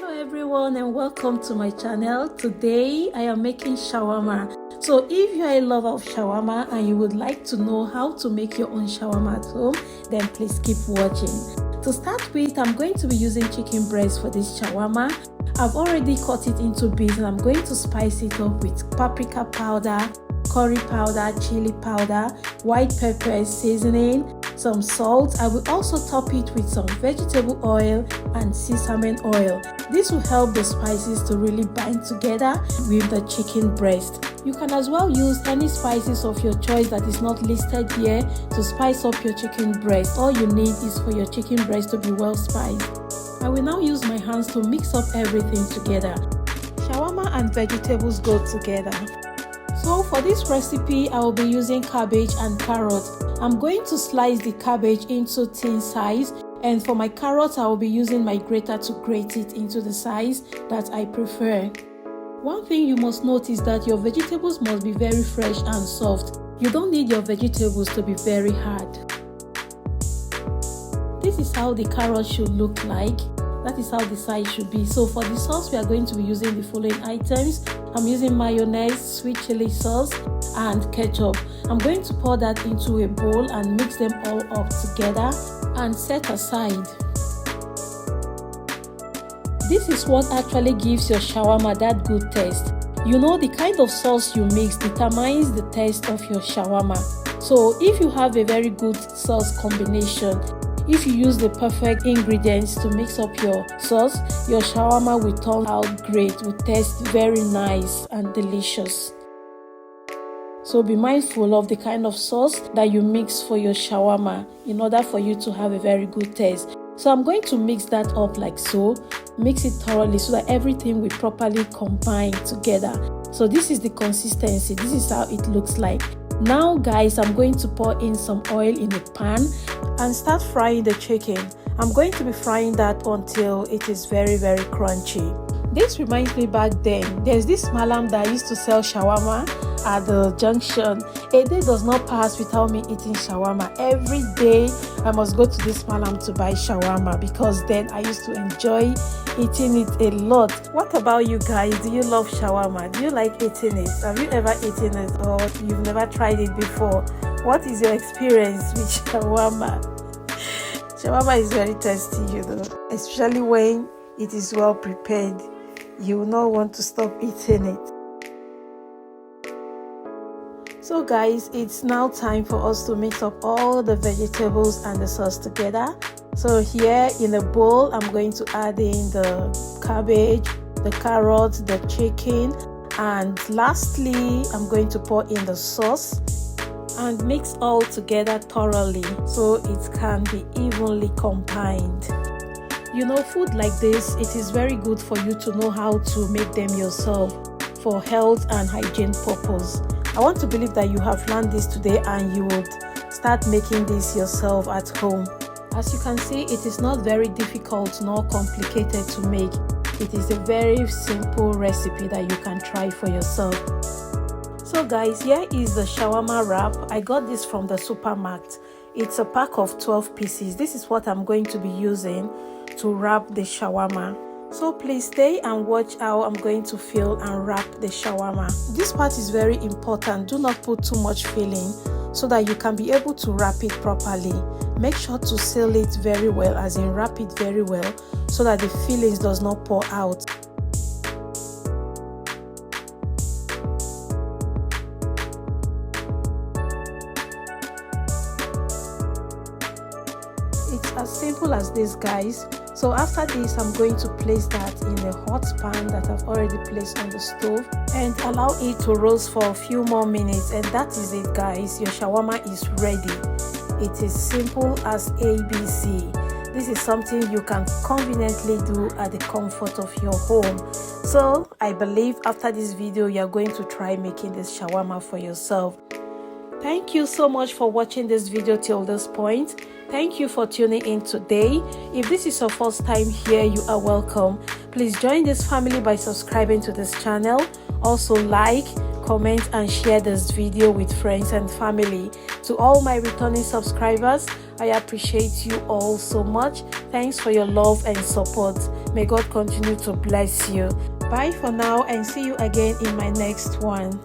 Hello everyone and welcome to my channel. Today I am making shawarma. So if you are a lover of shawarma and you would like to know how to make your own shawarma at home, then please keep watching. To start with, I'm going to be using chicken breast for this shawarma. I've already cut it into bits and I'm going to spice it up with paprika powder, curry powder, chili powder, white pepper seasoning, some salt. I will also top it with some vegetable oil and sesame oil. This will help the spices to really bind together with the chicken breast. You can as well use any spices of your choice that is not listed here to spice up your chicken breast. All you need is for your chicken breast to be well spiced. I will now use my hands to mix up everything together. Shawarma and vegetables go together. So for this recipe, I will be using cabbage and carrot. I'm going to slice the cabbage into thin size, and for my carrot, I will be using my grater to grate it into the size that I prefer. One thing you must note is that your vegetables must be very fresh and soft. You don't need your vegetables to be very hard. This is how the carrot should look like. That is how the size should be. So for the sauce, we are going to be using the following items. I'm using mayonnaise, sweet chili sauce, and ketchup. I'm going to pour that into a bowl and mix them all up together and set aside. This is what actually gives your shawarma that good taste. You know, the kind of sauce you mix determines the taste of your shawarma. So if you have a very good sauce combination, if you use the perfect ingredients to mix up your sauce, your shawarma will turn out great, will taste very nice and delicious. So be mindful of the kind of sauce that you mix for your shawarma in order for you to have a very good taste. So I'm going to mix that up like so. Mix it thoroughly so that everything will properly combine together. So this is the consistency. This is how it looks like. Now guys, I'm going to pour in some oil in the pan and start frying the chicken. I'm going to be frying that until it is very crunchy. This reminds me back then, there's this malam that used to sell shawarma at the junction. A day does not pass without me eating shawarma. Every day I must go to this malam to buy shawarma because then I used to enjoy eating it a lot. What about you guys? Do you love shawarma? Do you like eating it? Have you ever eaten it or you've never tried it before? What is your experience with shawarma? Shawarma is very tasty, you know, especially when it is well prepared. You will not want to stop eating it. So guys, it's now time for us to mix up all the vegetables and the sauce together. So here in a bowl, I'm going to add in the cabbage, the carrot, the chicken, and lastly, I'm going to pour in the sauce and mix all together thoroughly so it can be evenly combined. You know, food like this, it is very good for you to know how to make them yourself for health and hygiene purpose. I want to believe that you have learned this today and you would start making this yourself at home. As you can see, it is not very difficult nor complicated to make. It is a very simple recipe that you can try for yourself. So guys, here is the shawarma wrap. I got this from the supermarket. It's a pack of 12 pieces. This is what I'm going to be using to wrap the shawarma. So please stay and watch how I'm going to fill and wrap the shawarma. This part is very important. Do not put too much filling so that you can be able to wrap it properly. Make sure to seal it very well, as in wrap it very well, so that the fillings does not pour out. It's as simple as this, guys. So after this, I'm going to place that in a hot pan that I've already placed on the stove and allow it to roast for a few more minutes, and that is it, guys. Your shawarma is ready. It is simple as ABC. This is something you can conveniently do at the comfort of your home. So I believe after this video, you're going to try making this shawarma for yourself. Thank you so much for watching this video till this point. Thank you for tuning in today. If this is your first time here, you are welcome. Please join this family by subscribing to this channel. Also like, comment and share this video with friends and family. To all my returning subscribers, I appreciate you all so much. Thanks for your love and support. May God continue to bless you. Bye for now and see you again in my next one.